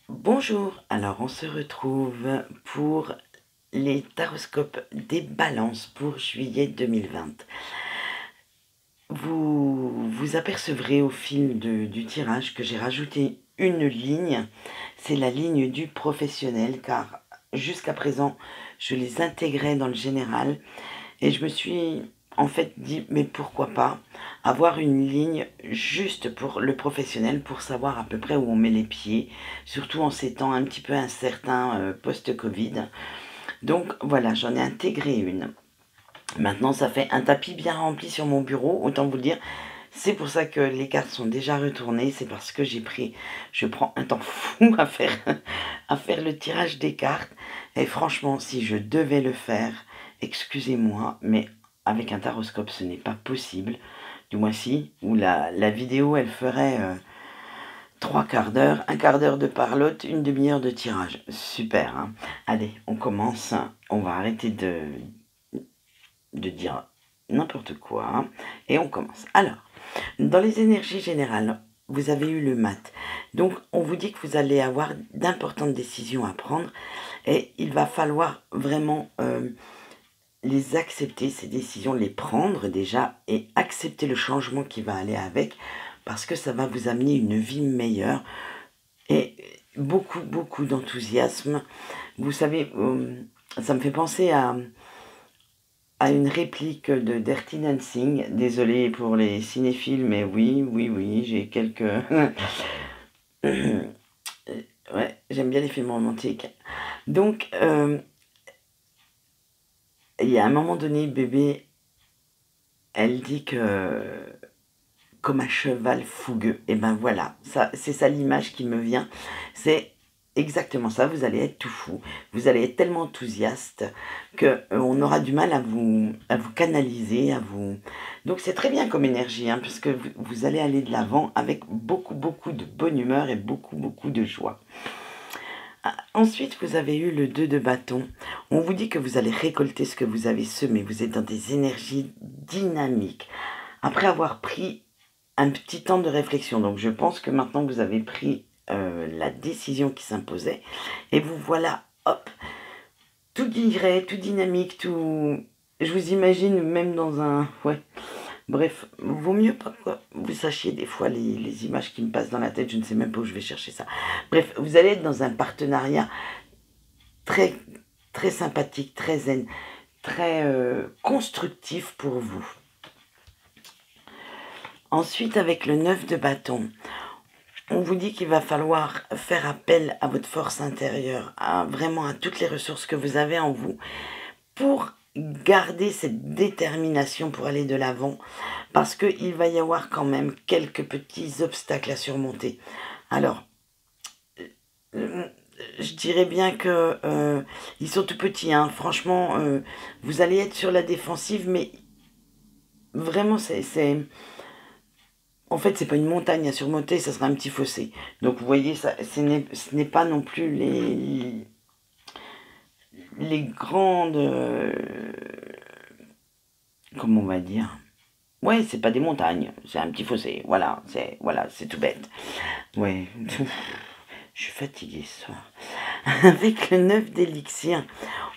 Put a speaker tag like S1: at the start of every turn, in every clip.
S1: Bonjour, alors on se retrouve pour les taroscopes des balances pour juillet 2020. Vous apercevrez au fil du tirage que j'ai rajouté une ligne, c'est la ligne du professionnel, car jusqu'à présent je les intégrais dans le général et je me suis en fait dit mais pourquoi pas avoir une ligne juste pour le professionnel, pour savoir à peu près où on met les pieds, surtout en ces temps un petit peu incertains post-Covid. Donc voilà, j'en ai intégré une. Maintenant, ça fait un tapis bien rempli sur mon bureau, autant vous le dire. C'est pour ça que les cartes sont déjà retournées, c'est parce que je prends un temps fou à faire le tirage des cartes. Et franchement, si je devais le faire, excusez-moi, mais avec un taroscope, ce n'est pas possible. Du moins si, où la vidéo, elle ferait trois quarts d'heure, un quart d'heure de parlotte, une demi-heure de tirage. Super, hein. Allez, on commence. On va arrêter de dire n'importe quoi, hein, et on commence. Alors, dans les énergies générales, vous avez eu le mat. Donc, on vous dit que vous allez avoir d'importantes décisions à prendre et il va falloir vraiment les accepter, ces décisions, les prendre déjà et accepter le changement qui va aller avec parce que ça va vous amener une vie meilleure et beaucoup, beaucoup d'enthousiasme. Vous savez, ça me fait penser à une réplique de Dirty Dancing. Désolé pour les cinéphiles, mais oui, oui, oui, j'ai quelques... ouais, j'aime bien les films romantiques. Donc, il y a un moment donné, bébé, elle dit que comme un cheval fougueux. Et ben voilà, ça, c'est ça l'image qui me vient. C'est exactement ça, vous allez être tout fou. Vous allez être tellement enthousiaste que on aura du mal à vous canaliser, à vous... Donc c'est très bien comme énergie, hein, parce que vous allez aller de l'avant avec beaucoup, beaucoup de bonne humeur et beaucoup, beaucoup de joie. Ensuite, vous avez eu le 2 de bâton. On vous dit que vous allez récolter ce que vous avez semé. Vous êtes dans des énergies dynamiques. Après avoir pris un petit temps de réflexion, donc je pense que maintenant vous avez pris la décision qui s'imposait. Et vous voilà, hop, tout direct, tout dynamique, tout... Je vous imagine même dans un... Ouais. Bref, vaut mieux pas que vous sachiez des fois les images qui me passent dans la tête, je ne sais même pas où je vais chercher ça. Bref, vous allez être dans un partenariat très, très sympathique, très zen, très constructif pour vous. Ensuite, avec le 9 de bâton, on vous dit qu'il va falloir faire appel à votre force intérieure, vraiment à toutes les ressources que vous avez en vous, pour garder cette détermination pour aller de l'avant, parce qu'il va y avoir quand même quelques petits obstacles à surmonter. Alors, je dirais bien que ils sont tout petits, hein. Franchement, vous allez être sur la défensive, mais vraiment, en fait, c'est pas une montagne à surmonter, ça sera un petit fossé. Donc, vous voyez, ce n'est pas non plus les grandes... comment on va dire? Ouais, c'est pas des montagnes, c'est un petit fossé. Voilà, c'est tout bête. Ouais, je suis fatiguée ce soir. Avec le 9 d'élixir,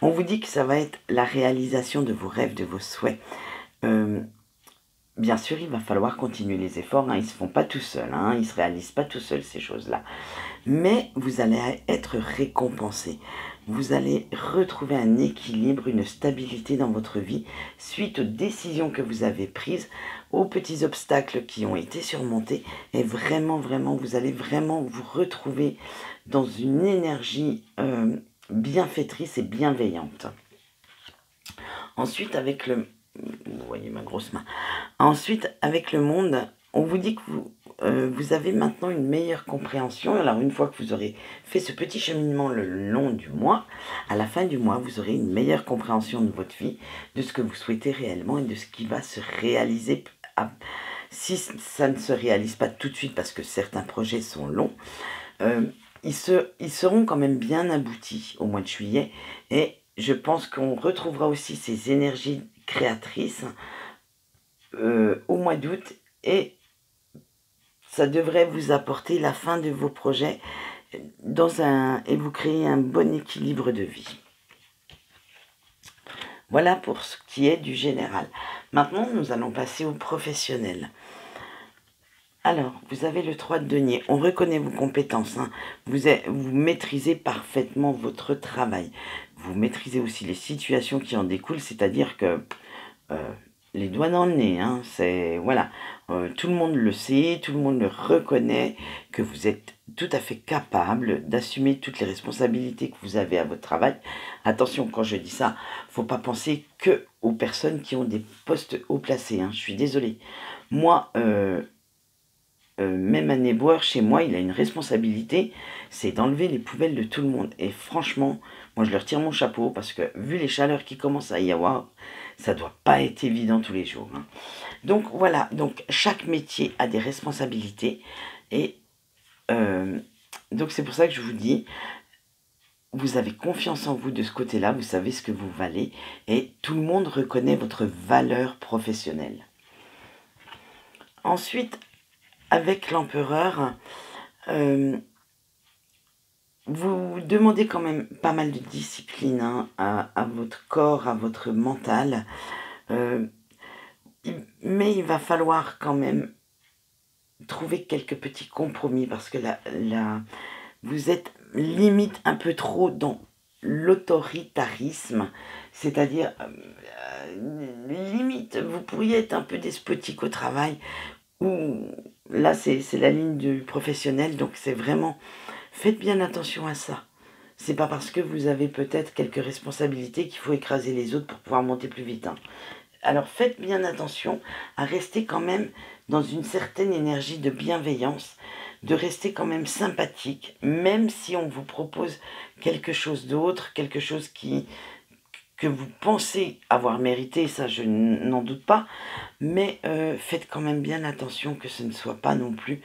S1: on vous dit que ça va être la réalisation de vos rêves, de vos souhaits. Bien sûr, il va falloir continuer les efforts, hein, ils ne se font pas tout seuls, hein, ils ne se réalisent pas tout seuls ces choses-là. Mais vous allez être récompensé. Vous allez retrouver un équilibre, une stabilité dans votre vie suite aux décisions que vous avez prises, aux petits obstacles qui ont été surmontés. Et vraiment, vraiment, vous allez vraiment vous retrouver dans une énergie bienfaitrice et bienveillante. Ensuite, avec le... Vous voyez ma grosse main. Ensuite, avec le monde, on vous dit que vous avez maintenant une meilleure compréhension. Alors, une fois que vous aurez fait ce petit cheminement le long du mois, à la fin du mois, vous aurez une meilleure compréhension de votre vie, de ce que vous souhaitez réellement et de ce qui va se réaliser. Si ça ne se réalise pas tout de suite, parce que certains projets sont longs, ils seront quand même bien aboutis au mois de juillet. Et je pense qu'on retrouvera aussi ces énergies créatrices au mois d'août et ça devrait vous apporter la fin de vos projets et vous créez un bon équilibre de vie. Voilà pour ce qui est du général. Maintenant, nous allons passer au professionnel. Alors, vous avez le 3 de denier. On reconnaît vos compétences. Hein. Vous maîtrisez parfaitement votre travail. Vous maîtrisez aussi les situations qui en découlent, c'est-à-dire que les doigts dans le nez, hein, voilà, tout le monde le sait, tout le monde le reconnaît, que vous êtes tout à fait capable d'assumer toutes les responsabilités que vous avez à votre travail. Attention, quand je dis ça, faut pas penser que aux personnes qui ont des postes haut placés, hein, je suis désolée. Moi, même un éboueur chez moi, il a une responsabilité, c'est d'enlever les poubelles de tout le monde. Et franchement, moi je leur tire mon chapeau parce que vu les chaleurs qui commencent à y avoir, ça doit pas être évident tous les jours. Hein. Donc voilà, donc chaque métier a des responsabilités et donc c'est pour ça que je vous dis, vous avez confiance en vous de ce côté-là, vous savez ce que vous valez et tout le monde reconnaît votre valeur professionnelle. Ensuite, avec l'empereur, vous demandez quand même pas mal de discipline hein, à votre corps, à votre mental. Mais il va falloir quand même trouver quelques petits compromis parce que là, vous êtes limite un peu trop dans l'autoritarisme, c'est-à-dire limite vous pourriez être un peu despotique au travail ou là c'est la ligne du professionnel, donc c'est vraiment faites bien attention à ça. C'est pas parce que vous avez peut-être quelques responsabilités qu'il faut écraser les autres pour pouvoir monter plus vite. Hein. Alors faites bien attention à rester quand même dans une certaine énergie de bienveillance, de rester quand même sympathique, même si on vous propose quelque chose d'autre, quelque chose que vous pensez avoir mérité, ça je n'en doute pas, mais faites quand même bien attention que ce ne soit pas non plus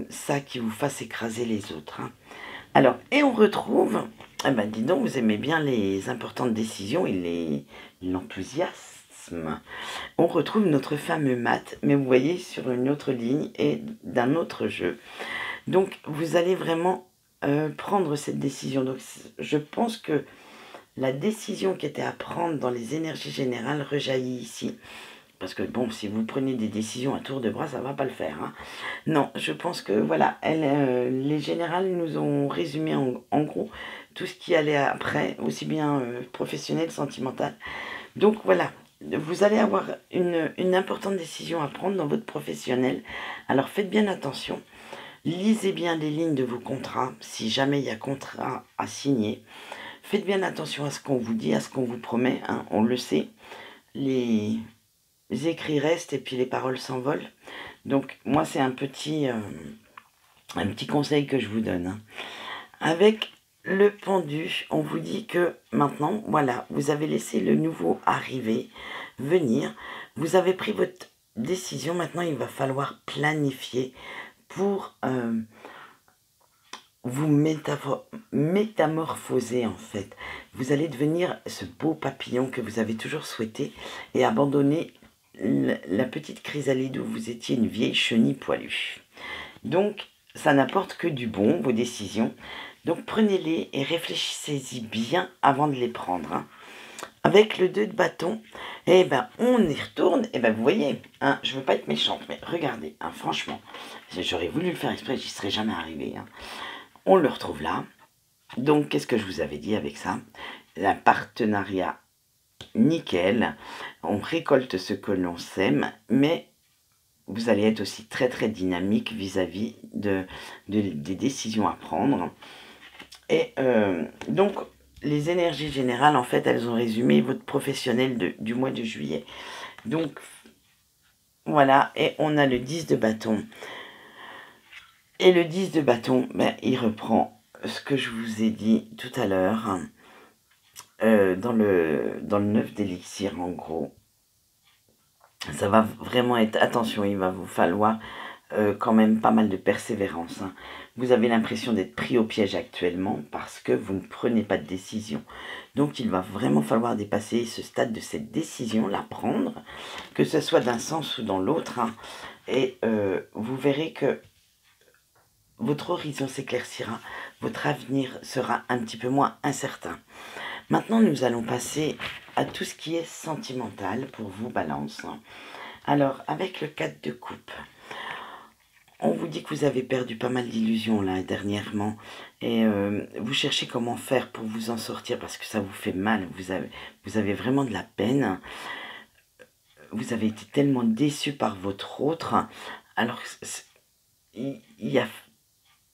S1: ça qui vous fasse écraser les autres. Hein. Alors, et on retrouve, eh ben dis donc, vous aimez bien les importantes décisions et l'enthousiasme. On retrouve notre fameux mat, mais vous voyez sur une autre ligne et d'un autre jeu. Donc, vous allez vraiment prendre cette décision. Donc, je pense que la décision qui était à prendre dans les énergies générales rejaillit ici. Parce que bon, si vous prenez des décisions à tour de bras, ça va pas le faire. Hein. Non, je pense que voilà, les générales nous ont résumé en gros tout ce qui allait après, aussi bien professionnel, sentimental. Donc voilà, vous allez avoir une importante décision à prendre dans votre professionnel. Alors faites bien attention. Lisez bien les lignes de vos contrats, si jamais il y a contrat à signer. Faites bien attention à ce qu'on vous dit, à ce qu'on vous promet. Hein, on le sait. Les écrits restent et puis les paroles s'envolent. Donc moi c'est un petit conseil que je vous donne. Hein. Avec le pendu, on vous dit que maintenant, voilà, vous avez laissé le nouveau arriver, venir. Vous avez pris votre décision, maintenant il va falloir planifier pour vous métamorphoser en fait. Vous allez devenir ce beau papillon que vous avez toujours souhaité et abandonner la petite chrysalide où vous étiez une vieille chenille poilue. Donc, ça n'apporte que du bon, vos décisions. Donc, prenez-les et réfléchissez-y bien avant de les prendre. Hein. Avec le 2 de bâton, eh ben, on y retourne. Eh ben, vous voyez, hein, je ne veux pas être méchante, mais regardez, hein, franchement, j'aurais voulu le faire exprès, j'y serais jamais arrivé. Hein. On le retrouve là. Donc, qu'est-ce que je vous avais dit avec ça? Un partenariat nickel, on récolte ce que l'on sème, mais vous allez être aussi très très dynamique vis-à-vis des décisions à prendre. Et donc, les énergies générales, en fait, elles ont résumé votre professionnel du mois de juillet. Donc, voilà, et on a le 10 de bâton. Et le 10 de bâton, ben, il reprend ce que je vous ai dit tout à l'heure. Dans le 9 d'élixir en gros, ça va vraiment être, attention, il va vous falloir quand même pas mal de persévérance. Hein. Vous avez l'impression d'être pris au piège actuellement parce que vous ne prenez pas de décision. Donc il va vraiment falloir dépasser ce stade de cette décision, la prendre, que ce soit d'un sens ou dans l'autre. Hein. Et vous verrez que votre horizon s'éclaircira, votre avenir sera un petit peu moins incertain. Maintenant, nous allons passer à tout ce qui est sentimental pour vous, Balance. Alors, avec le 4 de coupe, on vous dit que vous avez perdu pas mal d'illusions là dernièrement et vous cherchez comment faire pour vous en sortir parce que ça vous fait mal, vous avez vraiment de la peine, vous avez été tellement déçu par votre autre, alors il y a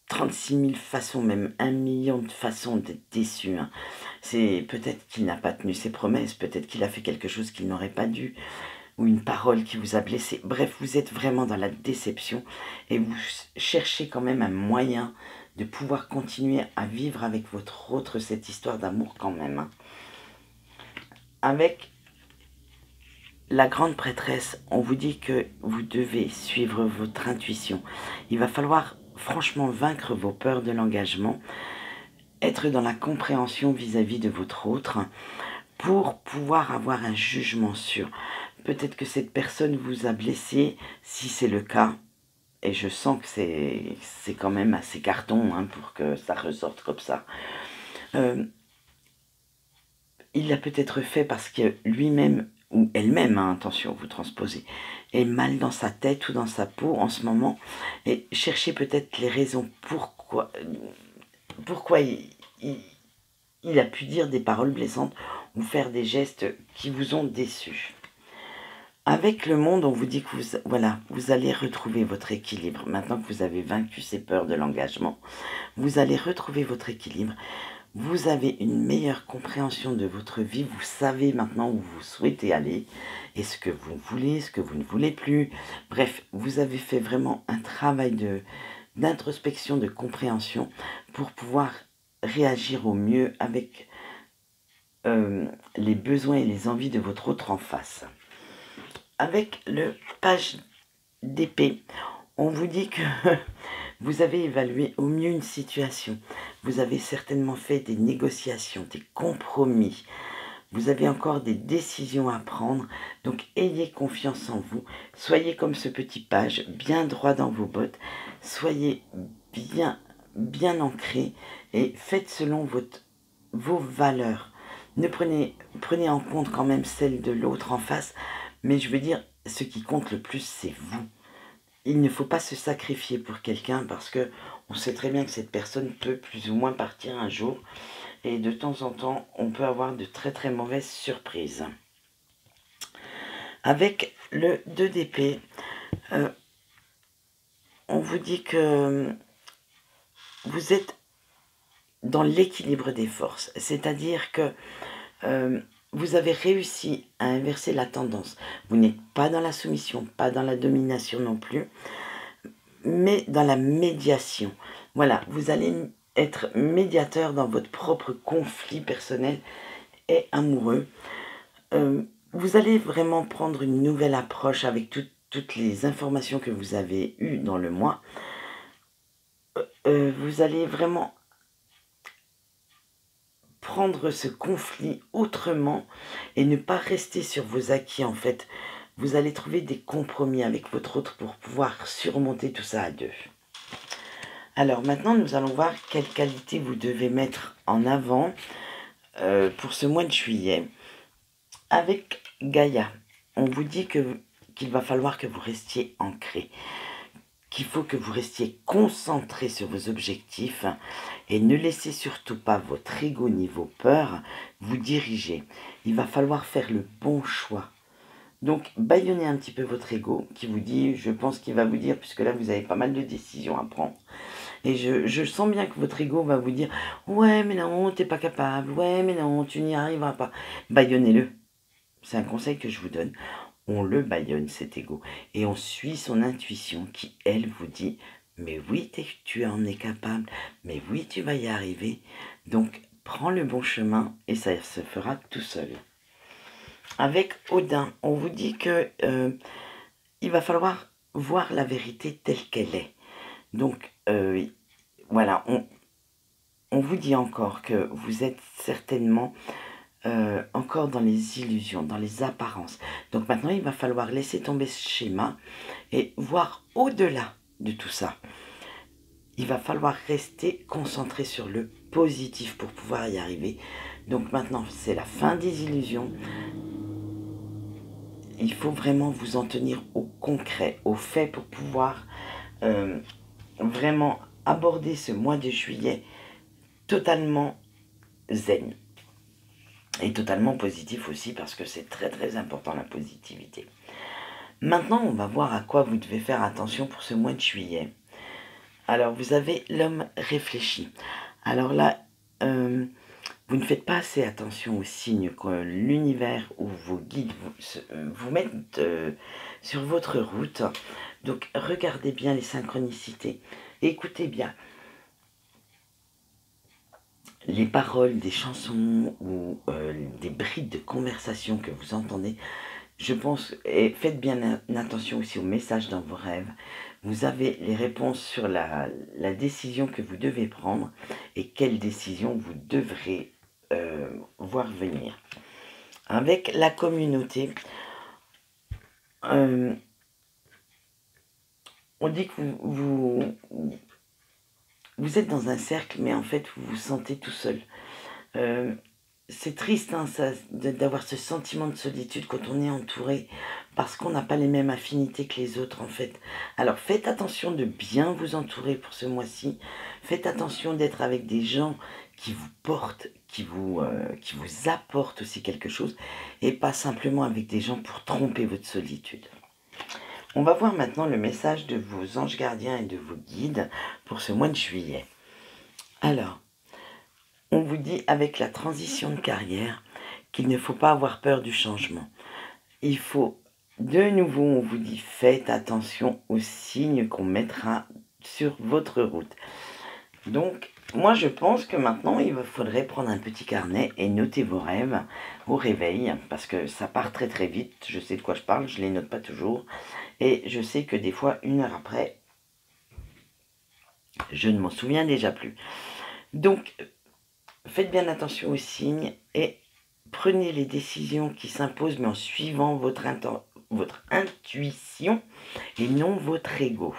S1: 36 000 façons, même 1 million de façons d'être déçu. Hein. C'est peut-être qu'il n'a pas tenu ses promesses, peut-être qu'il a fait quelque chose qu'il n'aurait pas dû, ou une parole qui vous a blessé. Bref, vous êtes vraiment dans la déception et vous cherchez quand même un moyen de pouvoir continuer à vivre avec votre autre cette histoire d'amour quand même. Hein. Avec la grande prêtresse, on vous dit que vous devez suivre votre intuition. Il va falloir franchement vaincre vos peurs de l'engagement, être dans la compréhension vis-à-vis de votre autre pour pouvoir avoir un jugement sûr. Peut-être que cette personne vous a blessé, si c'est le cas, et je sens que c'est quand même assez carton hein, pour que ça ressorte comme ça. Il l'a peut-être fait parce que lui-même, ou elle-même, hein, attention, vous transposez, est mal dans sa tête ou dans sa peau en ce moment, et cherchez peut-être les raisons pourquoi il a pu dire des paroles blessantes ou faire des gestes qui vous ont déçu. Avec le monde, on vous dit que vous allez retrouver votre équilibre. Maintenant que vous avez vaincu ces peurs de l'engagement, vous allez retrouver votre équilibre. Vous avez une meilleure compréhension de votre vie. Vous savez maintenant où vous souhaitez aller et ce que vous voulez, ce que vous ne voulez plus. Bref, vous avez fait vraiment un travail d'introspection, de compréhension pour pouvoir réagir au mieux avec les besoins et les envies de votre autre en face. Avec le page d'épée, on vous dit que vous avez évalué au mieux une situation. Vous avez certainement fait des négociations, des compromis. Vous avez encore des décisions à prendre. Donc ayez confiance en vous. Soyez comme ce petit page, bien droit dans vos bottes. Soyez bien ancré et faites selon vos valeurs. Prenez en compte quand même celle de l'autre en face. Mais je veux dire, ce qui compte le plus, c'est vous. Il ne faut pas se sacrifier pour quelqu'un parce que on sait très bien que cette personne peut plus ou moins partir un jour. Et de temps en temps, on peut avoir de très très mauvaises surprises. Avec le 2 d'épée, on vous dit que vous êtes dans l'équilibre des forces. C'est-à-dire que vous avez réussi à inverser la tendance. Vous n'êtes pas dans la soumission, pas dans la domination non plus, mais dans la médiation. Voilà, vous allez être médiateur dans votre propre conflit personnel et amoureux. Vous allez vraiment prendre une nouvelle approche avec toutes les informations que vous avez eues dans le mois. Vous allez vraiment prendre ce conflit autrement et ne pas rester sur vos acquis en fait. Vous allez trouver des compromis avec votre autre pour pouvoir surmonter tout ça à deux. Alors maintenant, nous allons voir quelles qualités vous devez mettre en avant pour ce mois de juillet. Avec Gaïa, on vous dit qu'il va falloir que vous restiez ancré, qu'il faut que vous restiez concentré sur vos objectifs et ne laissez surtout pas votre ego ni vos peurs vous diriger. Il va falloir faire le bon choix. Donc, bâillonnez un petit peu votre ego qui vous dit, je pense qu'il va vous dire, puisque là vous avez pas mal de décisions à prendre. Et je sens bien que votre ego va vous dire, ouais mais non, t'es pas capable, ouais mais non, tu n'y arriveras pas. Bâillonnez-le. C'est un conseil que je vous donne. On le bâillonne cet ego et on suit son intuition qui, elle, vous dit mais oui, tu en es capable, mais oui, tu vas y arriver. Donc, prends le bon chemin et ça se fera tout seul. Avec Odin, on vous dit que il va falloir voir la vérité telle qu'elle est. Donc, voilà, on vous dit encore que vous êtes certainement encore dans les illusions, dans les apparences. Donc maintenant, il va falloir laisser tomber ce schéma et voir au-delà de tout ça. il va falloir rester concentré sur le positif pour pouvoir y arriver. Donc maintenant, c'est la fin des illusions. Il faut vraiment vous en tenir au concret, au fait pour pouvoir vraiment aborder ce mois de juillet totalement zen. Et totalement positif aussi parce que c'est très très important la positivité. Maintenant, on va voir à quoi vous devez faire attention pour ce mois de juillet. Alors, vous avez l'homme réfléchi. Alors là, vous ne faites pas assez attention aux signes que l'univers ou vos guides vous mettent sur votre route. Donc, regardez bien les synchronicités. Écoutez bien les paroles des chansons ou des brides de conversation que vous entendez. Je pense, et faites bien attention aussi aux messages dans vos rêves. Vous avez les réponses sur la décision que vous devez prendre et quelle décision vous devrez voir venir. Avec la communauté, on dit que vous êtes dans un cercle, mais en fait, vous vous sentez tout seul. C'est triste hein, d'avoir ce sentiment de solitude quand on est entouré, parce qu'on n'a pas les mêmes affinités que les autres en fait. Alors faites attention de bien vous entourer pour ce mois-ci. Faites attention d'être avec des gens qui vous portent, qui vous apportent aussi quelque chose, et pas simplement avec des gens pour tromper votre solitude. On va voir maintenant le message de vos anges gardiens et de vos guides pour ce mois de juillet. Alors, on vous dit avec la transition de carrière qu'il ne faut pas avoir peur du changement. Il faut, de nouveau, on vous dit faites attention aux signes qu'on mettra sur votre route. Donc, moi je pense que maintenant il faudrait prendre un petit carnet et noter vos rêves au réveil, parce que ça part très très vite, je sais de quoi je parle, je les note pas toujours, et je sais que des fois, 1 heure après, je ne m'en souviens déjà plus. Donc, faites bien attention aux signes et prenez les décisions qui s'imposent, mais en suivant votre intuition et non votre ego.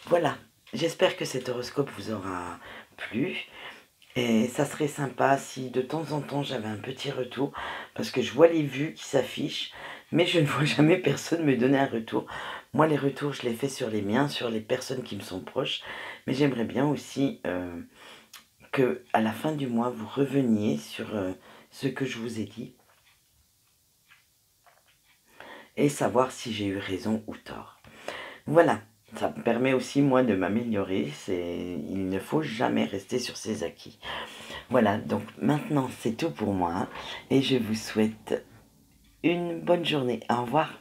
S1: Voilà, j'espère que cet horoscope vous aura plu. Et ça serait sympa si de temps en temps j'avais un petit retour, parce que je vois les vues qui s'affichent, mais je ne vois jamais personne me donner un retour. Moi, les retours, je les fais sur les miens, sur les personnes qui me sont proches, mais j'aimerais bien aussi que à la fin du mois, vous reveniez sur ce que je vous ai dit et savoir si j'ai eu raison ou tort. Voilà, ça me permet aussi, moi, de m'améliorer. Il ne faut jamais rester sur ses acquis. Voilà, donc maintenant, c'est tout pour moi et je vous souhaite une bonne journée. Au revoir.